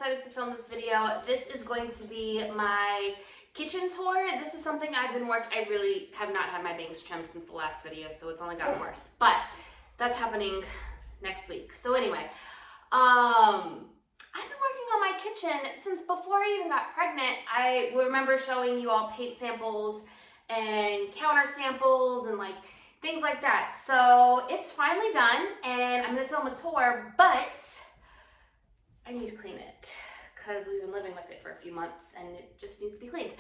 excited to film this video. This is going to be my kitchen tour. This is something I've been working, I really have not had my bangs trimmed since the last video, so it's only gotten worse. But that's happening next week. So anyway, I've been working on my kitchen since before I even got pregnant. I remember showing you all paint samples and counter samples and like things like that. So it's finally done and I'm gonna film a tour, but I need to clean it because we've been living with it for a few months and it just needs to be cleaned.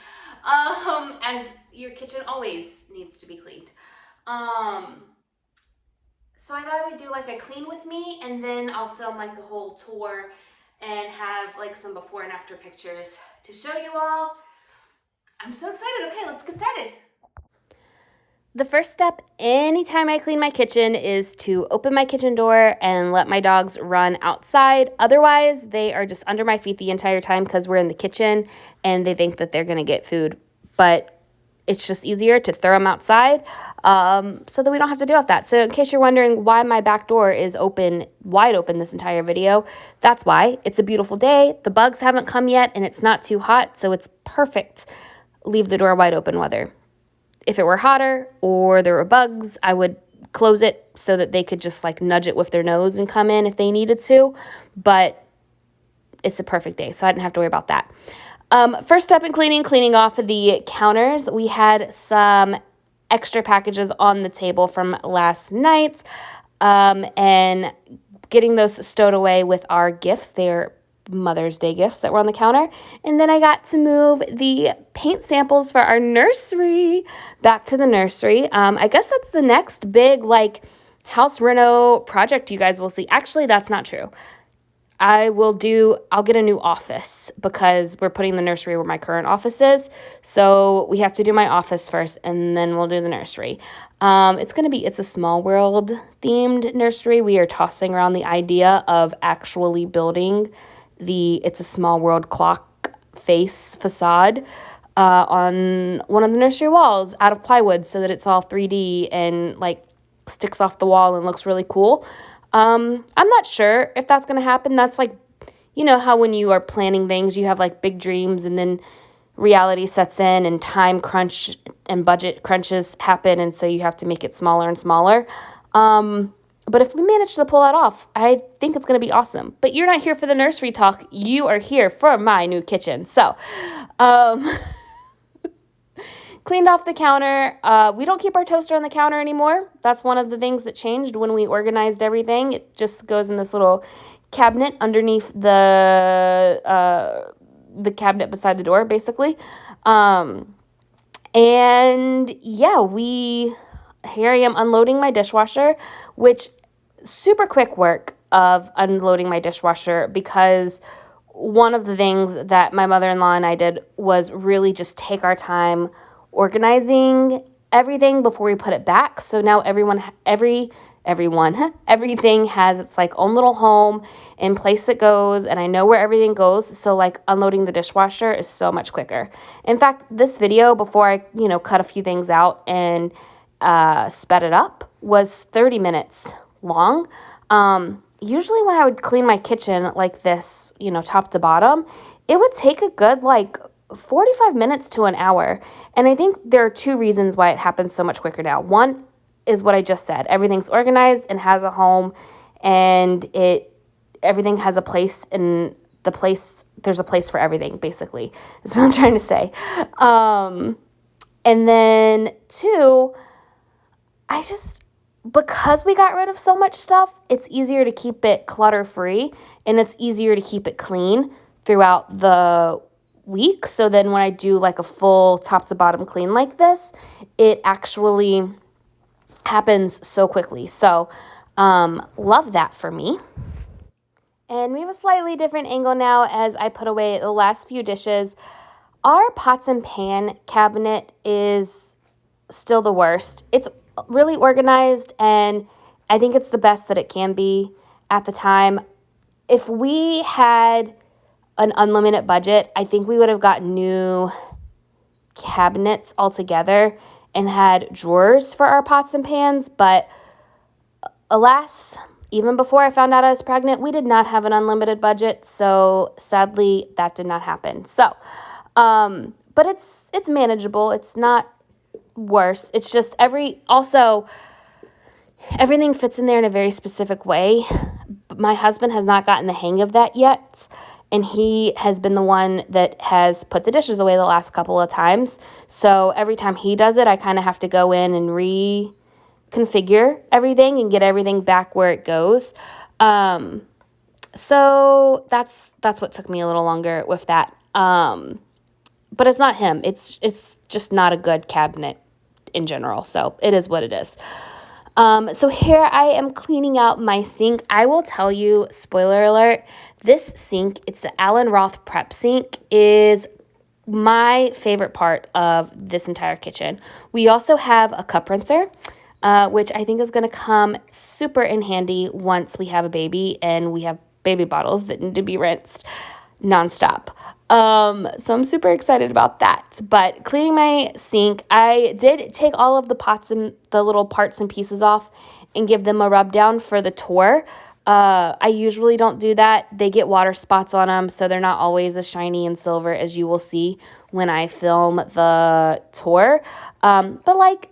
As your kitchen always needs to be cleaned. So I thought I would do like a clean with me and then I'll film like a whole tour and have like some before and after pictures to show you all. I'm so excited. Okay, let's get started. The first step anytime I clean my kitchen is to open my kitchen door and let my dogs run outside. Otherwise, they are just under my feet the entire time because we're in the kitchen and they think that they're going to get food. But it's just easier to throw them outside so that we don't have to deal with that. So in case you're wondering why my back door is wide open this entire video, that's why. It's a beautiful day. The bugs haven't come yet and it's not too hot, so it's perfect. Leave the door wide open weather. If it were hotter or there were bugs, I would close it so that they could just like nudge it with their nose and come in if they needed to. But it's a perfect day, so I didn't have to worry about that. First step in cleaning off of the counters. We had some extra packages on the table from last night and getting those stowed away with our gifts. They're Mother's Day gifts that were on the counter. And then I got to move the paint samples for our nursery back to the nursery. I guess that's the next big like house reno project you guys will see. Actually, that's not true. I'll get a new office because we're putting the nursery where my current office is. So we have to do my office first and then we'll do the nursery. It's a Small World themed nursery. We are tossing around the idea of actually building It's a Small World clock face facade on one of the nursery walls out of plywood so that it's all 3D and like sticks off the wall and looks really cool. I'm not sure if that's going to happen. That's like, you know how when you are planning things, you have like big dreams and then reality sets in and time crunch and budget crunches happen. And so you have to make it smaller and smaller. But if we manage to pull that off, I think it's going to be awesome. But you're not here for the nursery talk. You are here for my new kitchen. So, cleaned off the counter. We don't keep our toaster on the counter anymore. That's one of the things that changed when we organized everything. It just goes in this little cabinet underneath the cabinet beside the door, basically. And yeah, here I am unloading my dishwasher, which super quick work of unloading my dishwasher because one of the things that my mother-in-law and I did was really just take our time organizing everything before we put it back. So now everything has its like own little home and place it goes, and I know where everything goes. So like unloading the dishwasher is so much quicker. In fact, this video before I, cut a few things out and sped it up was 30 minutes long. Usually when I would clean my kitchen like this, top to bottom, it would take a good like 45 minutes to an hour. And I think there are two reasons why it happens so much quicker now. One is what I just said. Everything's organized and has a home, and everything has a place, and there's a place for everything, basically, is what I'm trying to say. And then two, because we got rid of so much stuff, it's easier to keep it clutter-free, and it's easier to keep it clean throughout the week. So then when I do like a full top to bottom clean like this, it actually happens so quickly. So love that for me. And we have a slightly different angle now as I put away the last few dishes. Our pots and pan cabinet is still the worst. It's really organized and I think it's the best that it can be at the time. If we had an unlimited budget, I think we would have got new cabinets altogether and had drawers for our pots and pans, but alas, even before I found out I was pregnant, we did not have an unlimited budget, so sadly that did not happen. So, but it's manageable. It's not worse. It's just everything fits in there in a very specific way. My husband has not gotten the hang of that yet, and he has been the one that has put the dishes away the last couple of times. So every time he does it, I kind of have to go in and reconfigure everything and get everything back where it goes. So that's what took me a little longer with that. But it's not him. It's just not a good cabinet in general. So it is what it is. So here I am cleaning out my sink. I will tell you, spoiler alert, this sink, it's the Alan Roth Prep Sink, is my favorite part of this entire kitchen. We also have a cup rinser, which I think is going to come super in handy once we have a baby and we have baby bottles that need to be rinsed nonstop. So I'm super excited about that. But cleaning my sink, I did take all of the pots and the little parts and pieces off and give them a rub down for the tour. I usually don't do that. They get water spots on them, so they're not always as shiny and silver as you will see when I film the tour. But like,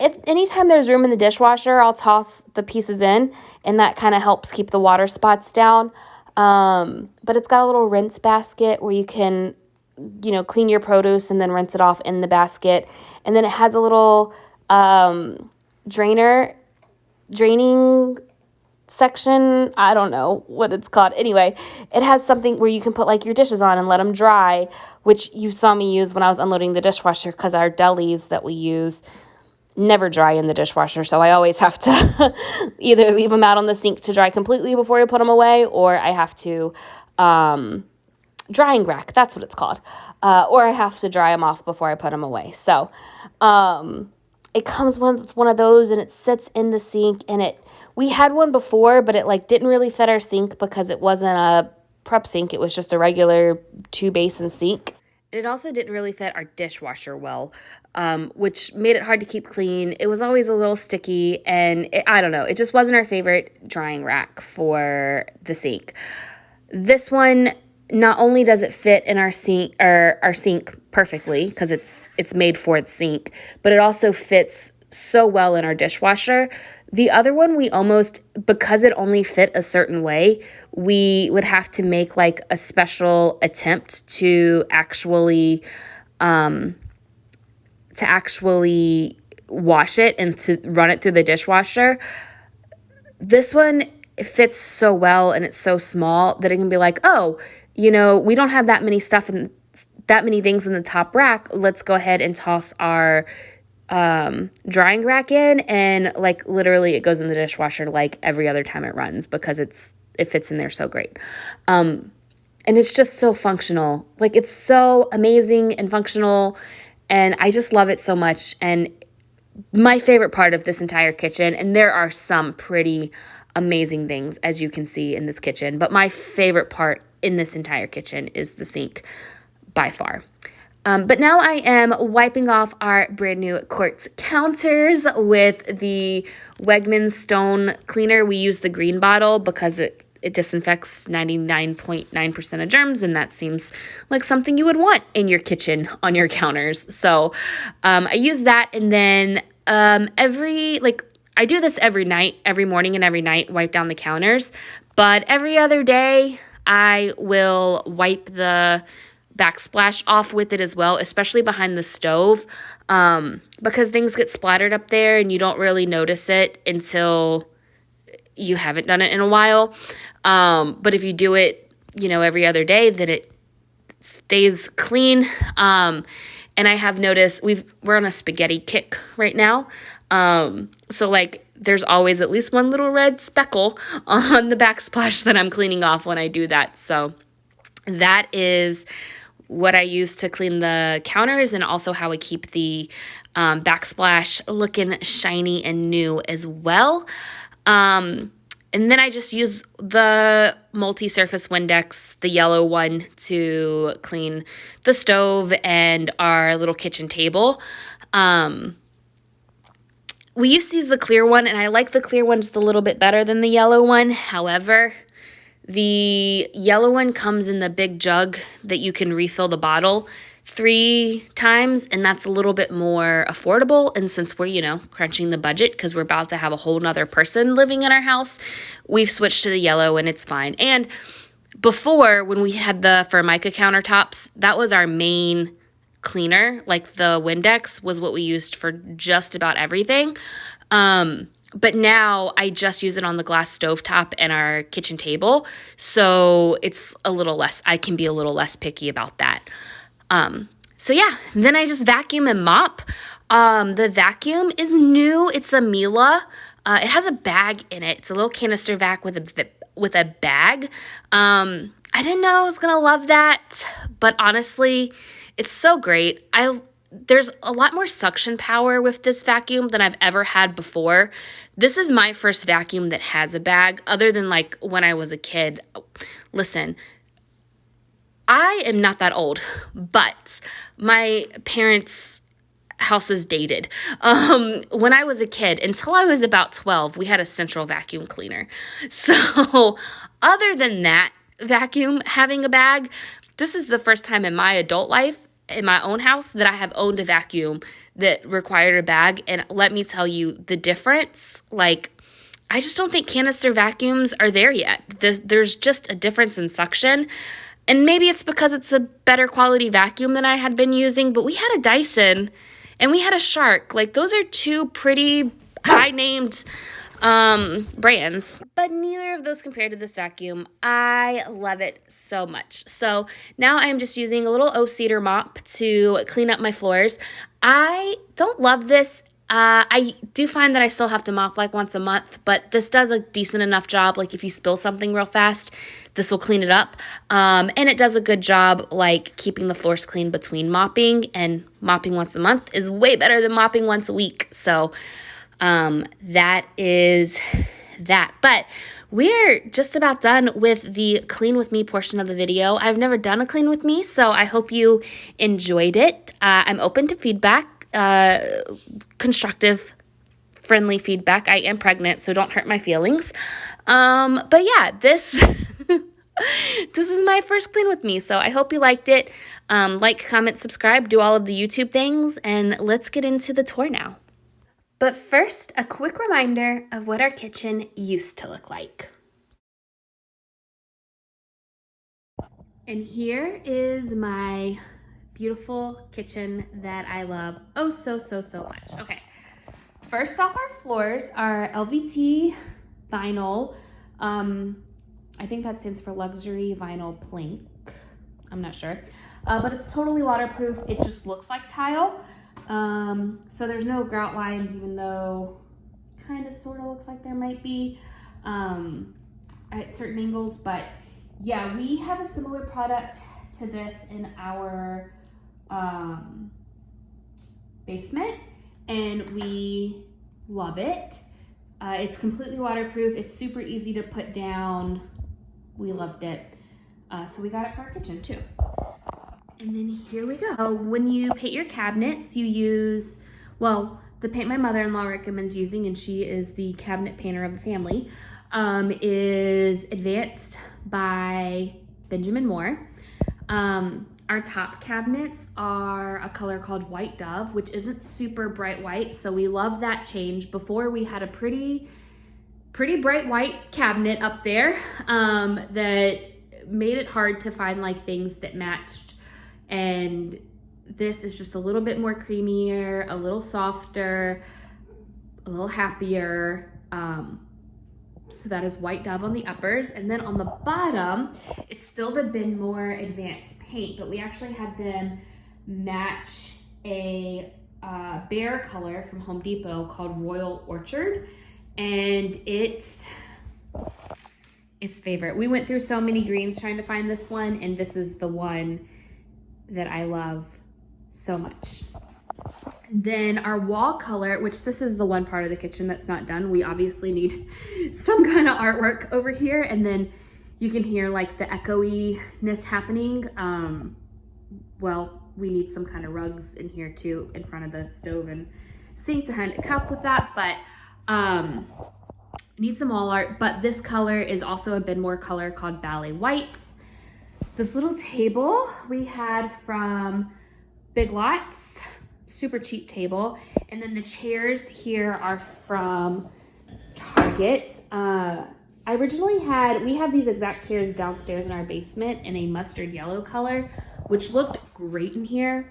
if anytime there's room in the dishwasher, I'll toss the pieces in, and that kind of helps keep the water spots down. But it's got a little rinse basket where you can, clean your produce and then rinse it off in the basket. And then it has a little draining section. I don't know what it's called. Anyway, it has something where you can put like your dishes on and let them dry, which you saw me use when I was unloading the dishwasher because our delis that we use never dry in the dishwasher, so I always have to either leave them out on the sink to dry completely before I put them away, or I have to drying rack, that's what it's called, or I have to dry them off before I put them away. So it comes with one of those, and it sits in the sink, and we had one before, but it like didn't really fit our sink because it wasn't a prep sink, it was just a regular 2-basin sink. It also didn't really fit our dishwasher well, which made it hard to keep clean. It was always a little sticky, and I don't know. It just wasn't our favorite drying rack for the sink. This one, not only does it fit in our sink perfectly because it's made for the sink, but it also fits so well in our dishwasher. The other one, because it only fit a certain way, we would have to make like a special attempt to actually wash it and to run it through the dishwasher. This one, it fits so well and it's so small that it can be like, oh, we don't have that many things in the top rack. Let's go ahead and toss our drying rack in, and like literally it goes in the dishwasher like every other time it runs because it fits in there so great. And it's just so functional. Like, it's so amazing and functional, and I just love it so much. And my favorite part of this entire kitchen, and there are some pretty amazing things as you can see in this kitchen, but my favorite part in this entire kitchen is the sink by far. But now I am wiping off our brand new quartz counters with the Wegmans stone cleaner. We use the green bottle because it disinfects 99.9% of germs, and that seems like something you would want in your kitchen on your counters. So I use that, and then I do this every night, every morning and every night, wipe down the counters. But every other day, I will wipe the backsplash off with it as well, especially behind the stove, because things get splattered up there and you don't really notice it until you haven't done it in a while. But if you do it, every other day, then it stays clean. And I have noticed we're on a spaghetti kick right now. So like there's always at least one little red speckle on the backsplash that I'm cleaning off when I do that. So that is what I use to clean the counters, and also how I keep the backsplash looking shiny and new as well. And then I just use the multi-surface Windex, the yellow one, to clean the stove and our little kitchen table. we used to use the clear one, and I like the clear one just a little bit better than the yellow one. However, the yellow one comes in the big jug that you can refill the bottle 3 times, and that's a little bit more affordable. And since we're, you know, crunching the budget because we're about to have a whole nother person living in our house, we've switched to the yellow, and it's fine. And before, when we had the Formica countertops, that was our main cleaner. Like the Windex was what we used for just about everything. But now I just use it on the glass stovetop and our kitchen table. So it's a little less, I can be a little less picky about that. So yeah, then I just vacuum and mop. The vacuum is new. It's a Miele. It has a bag in it. It's a little canister vac with a bag. I didn't know I was gonna love that, but honestly, it's so great. There's a lot more suction power with this vacuum than I've ever had before. This is my first vacuum that has a bag, other than like when I was a kid. Listen, I am not that old, but my parents' houses dated. When I was a kid, until I was about 12, we had a central vacuum cleaner. So other than that vacuum having a bag, this is the first time in my adult life, in my own house, that I have owned a vacuum that required a bag. And let me tell you the difference. Like, I just don't think canister vacuums are there yet. There's just a difference in suction. And maybe it's because it's a better quality vacuum than I had been using. But we had a Dyson and we had a Shark. Like, those are 2 pretty high-named brands, but neither of those compared to this vacuum. I love it so much. So now I'm just using a little O-Cedar mop to clean up my floors. I don't love this. I do find that I still have to mop like once a month, but this does a decent enough job. Like if you spill something real fast, this will clean it up. And it does a good job like keeping the floors clean between mopping, and mopping once a month is way better than mopping once a week. So that is that. But we're just about done with the clean with me portion of the video. I've never done a clean with me, so I hope you enjoyed it. I'm open to feedback, constructive, friendly feedback. I am pregnant, so don't hurt my feelings. But yeah, this this is my first clean with me, so I hope you liked it. Like, comment, subscribe, do all of the YouTube things, and let's get into the tour now. But first, a quick reminder of what our kitchen used to look like. And here is my beautiful kitchen that I love oh so much. Okay, first off, our floors are LVT vinyl. I think that stands for luxury vinyl plank. I'm not sure, but it's totally waterproof. It just looks like tile. So there's no grout lines, even though kind of sort of looks like there might be at certain angles. But yeah, we have a similar product to this in our basement, and we love it. It's completely waterproof. It's super easy to put down. We loved it. So we got it for our kitchen too. And then here we go. When you paint your cabinets, you use, well, the paint my mother-in-law recommends using, and she is the cabinet painter of the family, is Advanced by Benjamin Moore. Our top cabinets are a color called White Dove, which isn't super bright white, so we love that change. Before, we had a pretty bright white cabinet up there that made it hard to find like things that matched. And this is just a little bit more creamier, a little softer, a little happier. So that is White Dove on the uppers. And then on the bottom, it's still the Benmore Advanced paint, but we actually had them match a bear color from Home Depot called Royal Orchard. And it's favorite. We went through so many greens trying to find this one, and this is the one that I love so much. Then our wall color, which this is the one part of the kitchen that's not done. We obviously need some kind of artwork over here, and then you can hear like the echoiness happening. Well, we need some kind of rugs in here too, in front of the stove and sink to kind of help with that, but need some wall art. But this color is also a Benmore color called Ballet White. This little table we had from Big Lots, super cheap table. And then the chairs here are from Target. I originally we have these exact chairs downstairs in our basement in a mustard yellow color, which looked great in here,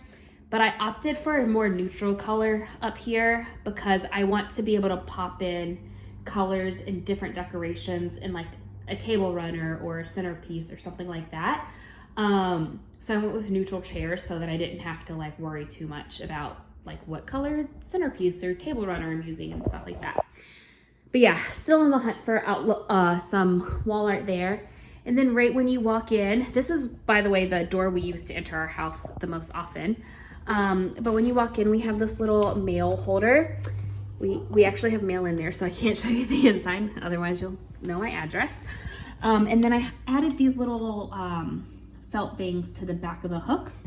but I opted for a more neutral color up here because I want to be able to pop in colors and different decorations in like a table runner or a centerpiece or something like that. So I went with neutral chairs so that I didn't have to like worry too much about like what color centerpiece or table runner I'm using and stuff like that. But yeah, still on the hunt for some wall art there. And then right when you walk in, this is, by the way, the door we use to enter our house the most often. But when you walk in, we have this little mail holder. We actually have mail in there, so I can't show you the inside. Otherwise, you'll know my address. And then I added these little felt things to the back of the hooks,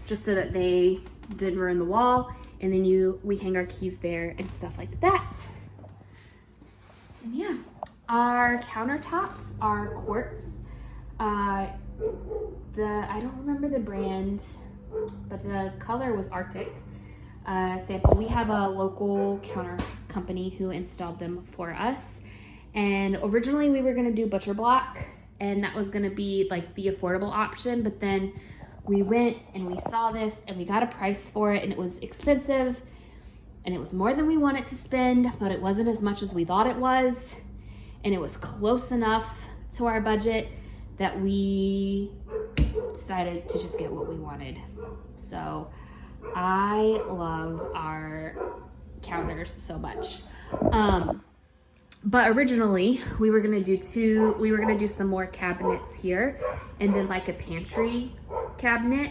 just so that they didn't ruin the wall. And then we hang our keys there and stuff like that. And yeah, our countertops are quartz. I don't remember the brand, but the color was Arctic sample. We have a local counter company who installed them for us. And originally we were gonna do butcher block, and that was gonna be like the affordable option, but then we went and we saw this and we got a price for it, and it was expensive. And it was more than we wanted to spend, but it wasn't as much as we thought it was. And it was close enough to our budget that we decided to just get what we wanted. So I love our counters so much. But originally we were gonna do some more cabinets here, and then like a pantry cabinet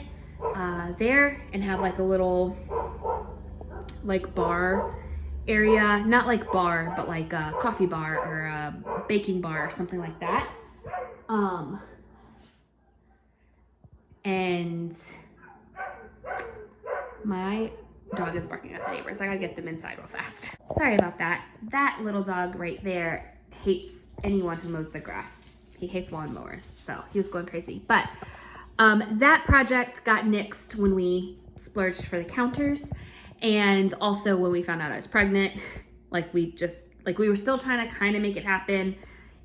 there, and have like a little like bar area, not like bar, but like a coffee bar or a baking bar or something like that. And my dog is barking at the neighbors. I gotta get them inside real fast. Sorry about that. That little dog right there hates anyone who mows the grass. He hates lawnmowers, so he was going crazy. But that project got nixed when we splurged for the counters. And also when we found out I was pregnant, we were still trying to kind of make it happen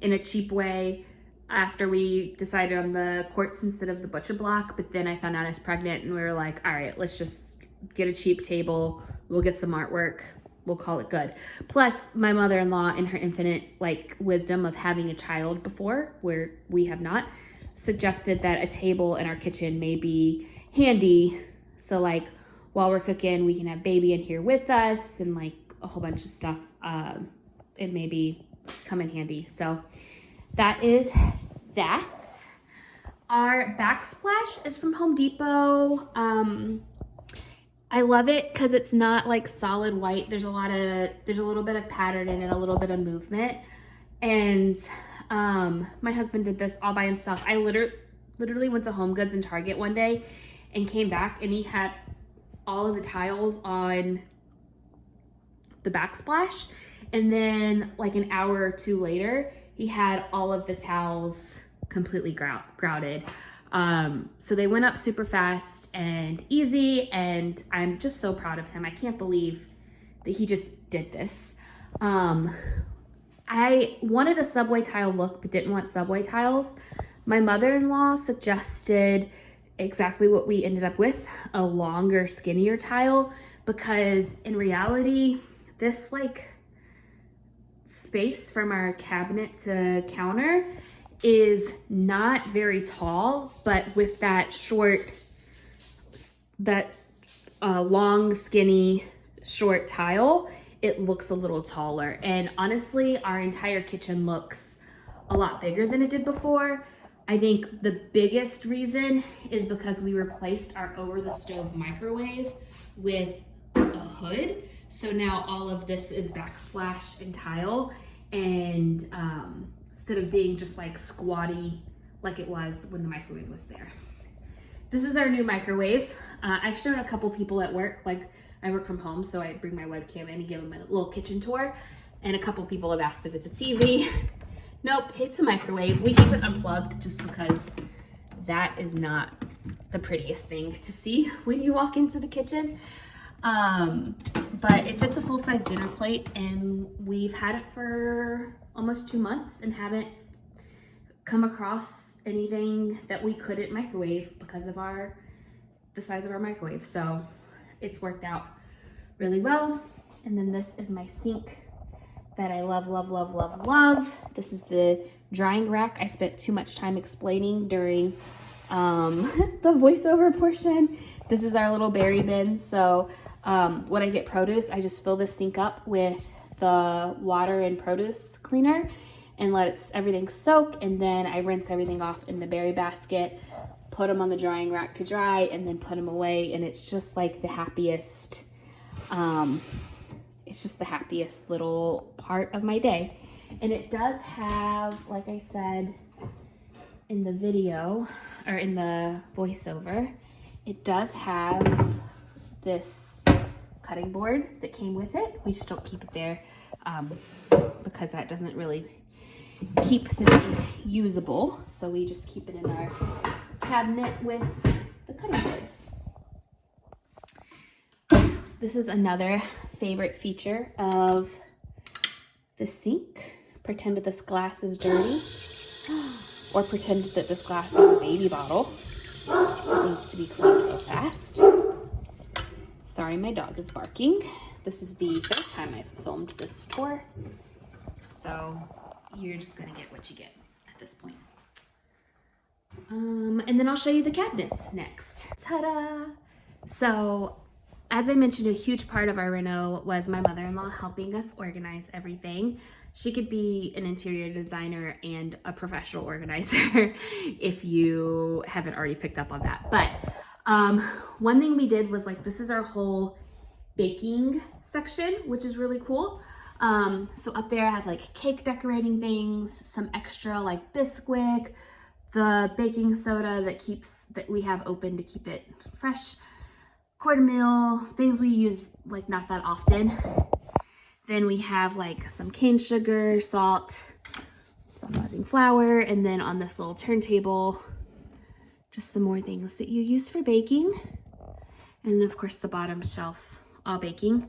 in a cheap way after we decided on the quartz instead of the butcher block. But then I found out I was pregnant, and we were like, all right, let's just get a cheap table. We'll get some artwork. We'll call it good. Plus my mother-in-law, in her infinite wisdom of having a child before, where we have not, suggested that a table in our kitchen may be handy. So while we're cooking, we can have baby in here with us, and a whole bunch of stuff. It may be come in handy. So that is that. Our backsplash is from Home Depot. I love it because it's not solid white. There's a little bit of pattern in it, a little bit of movement. And my husband did this all by himself. I literally went to Home Goods and Target one day and came back, and he had all of the tiles on the backsplash, and then an hour or two later he had all of the towels completely grouted. So they went up super fast and easy, and I'm just so proud of him. I can't believe that he just did this. I wanted a subway tile look but didn't want subway tiles. My mother-in-law suggested exactly what we ended up with, a longer, skinnier tile, because in reality, this space from our cabinet to counter is not very tall, but with that long, skinny, short tile, it looks a little taller. And honestly, our entire kitchen looks a lot bigger than it did before. I think the biggest reason is because we replaced our over the stove microwave with a hood. So now all of this is backsplash and tile, and instead of being just squatty like it was when the microwave was there. This is our new microwave. I've shown a couple people at work, I work from home, so I bring my webcam in and give them a little kitchen tour. And a couple people have asked if it's a TV. Nope, it's a microwave. We keep it unplugged just because that is not the prettiest thing to see when you walk into the kitchen. But it fits a full-size dinner plate, and we've had it for almost 2 months and haven't come across anything that we couldn't microwave because of the size of our microwave. So it's worked out really well. And then this is my sink that I love, love, love, love, love. This is the drying rack. I spent too much time explaining during the voiceover portion. This is our little berry bin. So when I get produce, I just fill this sink up with the water and produce cleaner and let everything soak, and then I rinse everything off in the berry basket, put them on the drying rack to dry, and then put them away. And it's just like the happiest, it's just the happiest little part of my day. And it does have, like I said in the video, or in the voiceover, it does have this cutting board that came with it. We just don't keep it there because that doesn't really keep the sink usable. So we just keep it in our cabinet with the cutting boards. This is another favorite feature of the sink. Pretend that this glass is dirty, or pretend that this glass is a baby bottle. It needs to be cleaned real fast. Sorry, my dog is barking. This is the third time I've filmed this tour, so you're just gonna get what you get at this point. And then I'll show you the cabinets next. Ta-da! So, as I mentioned, a huge part of our reno was my mother-in-law helping us organize everything. She could be an interior designer and a professional organizer if you haven't already picked up on that. But one thing we did was, like, this is our whole baking section, which is really cool. So up there I have like cake decorating things, some extra like Bisquick, the baking soda that we have open to keep it fresh, cornmeal, things we use like not that often. Then we have like some cane sugar, salt, some icing flour, and then on this little turntable, just some more things that you use for baking. And of course the bottom shelf, all baking.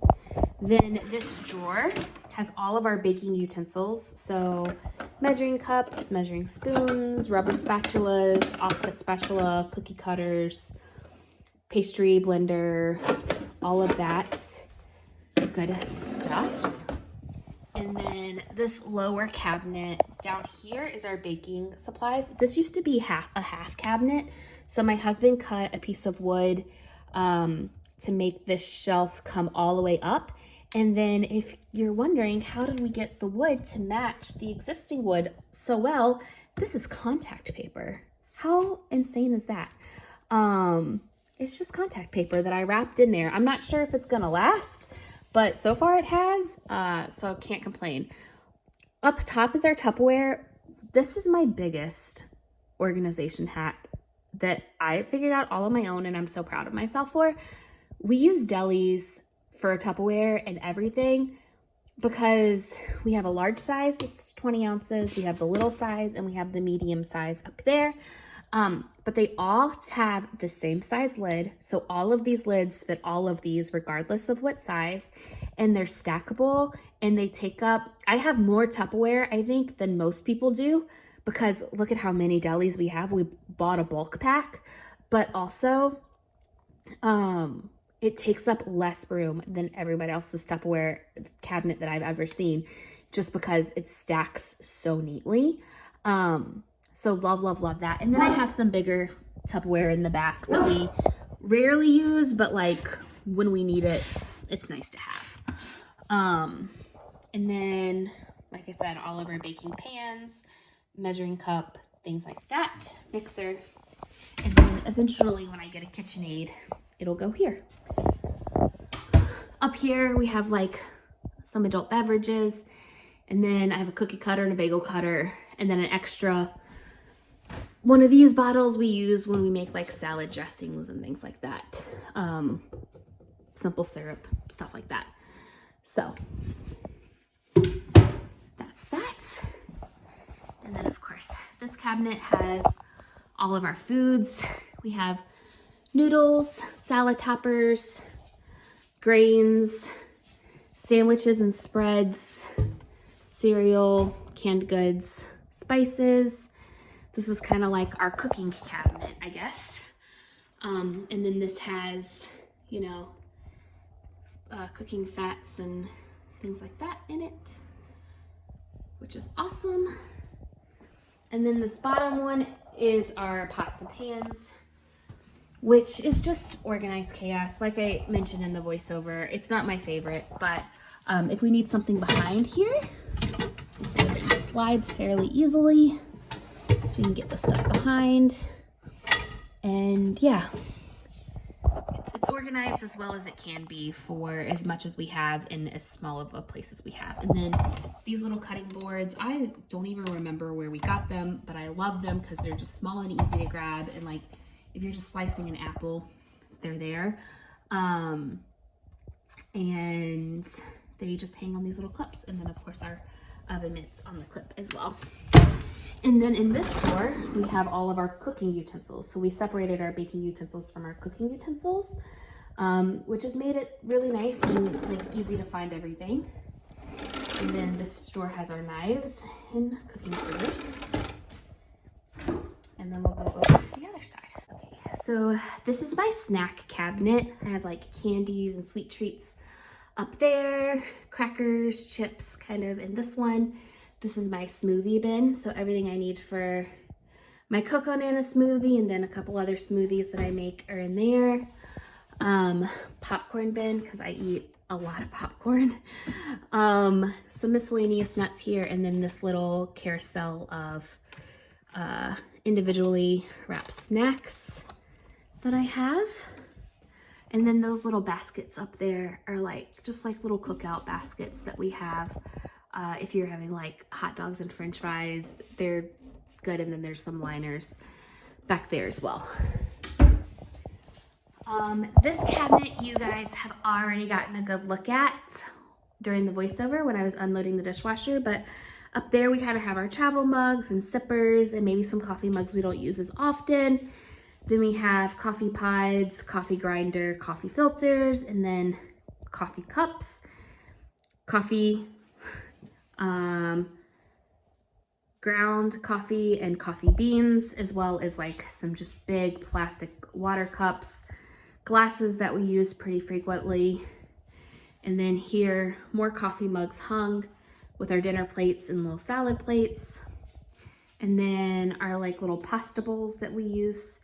Then this drawer has all of our baking utensils. So measuring cups, measuring spoons, rubber spatulas, offset spatula, cookie cutters, pastry blender, all of that good stuff. And then this lower cabinet down here is our baking supplies. This used to be a half cabinet. So my husband cut a piece of wood to make this shelf come all the way up. And then if you're wondering, how did we get the wood to match the existing wood so well? This is contact paper. How insane is that? It's just contact paper that I wrapped in there. I'm not sure if it's gonna last, but so far it has, so I can't complain. Up top is our Tupperware. This is my biggest organization hack that I figured out all on my own, and I'm so proud of myself for. We use delis for Tupperware and everything because we have a large size that's 20 ounces, we have the little size, and we have the medium size up there. But they all have the same size lid. So all of these lids fit all of these regardless of what size, and they're stackable, and they take up, I have more Tupperware, I think, than most people do, because look at how many delis we have. We bought a bulk pack, but also, it takes up less room than everybody else's Tupperware cabinet that I've ever seen, just because it stacks so neatly. So love, love, love that. And then I have some bigger Tupperware in the back that we rarely use, but like when we need it, it's nice to have. And then, like I said, all of our baking pans, measuring cup, things like that, mixer. And then eventually when I get a KitchenAid, it'll go here. Up here we have like some adult beverages, and then I have a cookie cutter and a bagel cutter, and then an extra one of these bottles we use when we make like salad dressings and things like that. simple syrup, stuff like that. So that's that. And then of course, this cabinet has all of our foods. We have noodles, salad toppers, grains, sandwiches and spreads, cereal, canned goods, spices. This is kind of like our cooking cabinet, I guess. And then this has, you know, cooking fats and things like that in it, which is awesome. And then this bottom one is our pots and pans, which is just organized chaos. Like I mentioned in the voiceover, it's not my favorite, but if we need something behind here, this thing slides fairly easily, so we can get the stuff behind. And yeah, it's organized as well as it can be for as much as we have in as small of a place as we have. And then these little cutting boards, I don't even remember where we got them, but I love them because they're just small and easy to grab. And like, if you're just slicing an apple, they're there. And they just hang on these little clips. And then of course our oven mitts on the clip as well. And then in this drawer, we have all of our cooking utensils. So we separated our baking utensils from our cooking utensils, which has made it really nice and like easy to find everything. And then this drawer has our knives and cooking scissors. And then we'll go over to the other side. Okay, so this is my snack cabinet. I have like candies and sweet treats up there, crackers, chips kind of in this one. This is my smoothie bin, so everything I need for my Coconut smoothie and then a couple other smoothies that I make are in there. Popcorn bin, because I eat a lot of popcorn. Some miscellaneous nuts here, and then this little carousel of individually wrapped snacks that I have. And then those little baskets up there are like just like little cookout baskets that we have. If you're having like hot dogs and french fries, they're good. And then there's some liners back there as well. This cabinet you guys have already gotten a good look at during the voiceover when I was unloading the dishwasher, but up there we kind of have our travel mugs and sippers and maybe some coffee mugs we don't use as often. Then we have coffee pods, coffee grinder, coffee filters, and then coffee cups, coffee, ground coffee and coffee beans, as well as like some just big plastic water cups, glasses that we use pretty frequently. And then here, more coffee mugs hung with our dinner plates and little salad plates. And then our like little pasta bowls that we use,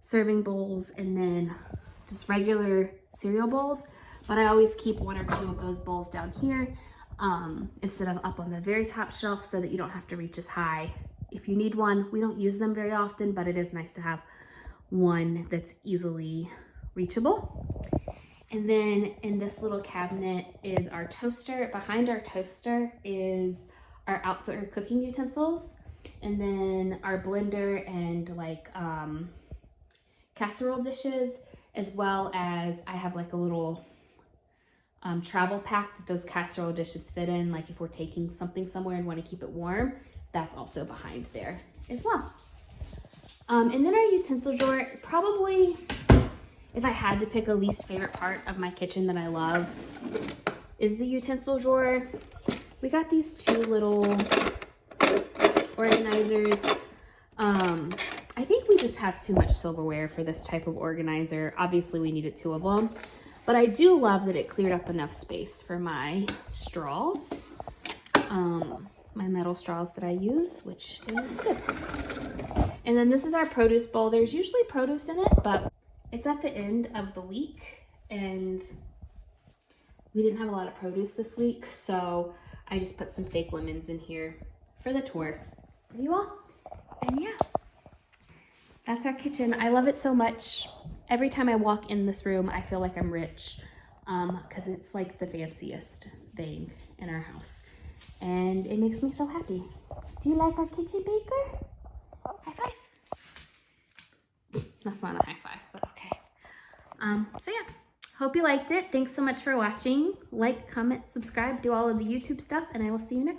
serving bowls, and then just regular cereal bowls. But I always keep one or two of those bowls down here instead of up on the very top shelf so that you don't have to reach as high. If you need one, we don't use them very often, but it is nice to have one that's easily reachable. And then in this little cabinet is our toaster. Behind our toaster is our outdoor cooking utensils, and then our blender and like casserole dishes, as well as I have like a little travel pack that those casserole dishes fit in, like if we're taking something somewhere and want to keep it warm, that's also behind there as well. And then our utensil drawer, probably if I had to pick a least favorite part of my kitchen that I love, is the utensil drawer. We got these two little organizers. I think we just have too much silverware for this type of organizer. Obviously we needed two of them, but I do love that it cleared up enough space for my straws, my metal straws that I use, which is good. And then this is our produce bowl. There's usually produce in it, but it's at the end of the week and we didn't have a lot of produce this week, so I just put some fake lemons in here for the tour for you all. And yeah, that's our kitchen. I love it so much. Every time I walk in this room, I feel like I'm rich because it's like the fanciest thing in our house. And it makes me so happy. Do you like our kitchen, Baker? High five. That's not a high five, but okay. So yeah, Hope you liked it. Thanks so much for watching. Like, comment, subscribe, do all of the YouTube stuff, and I will see you next time.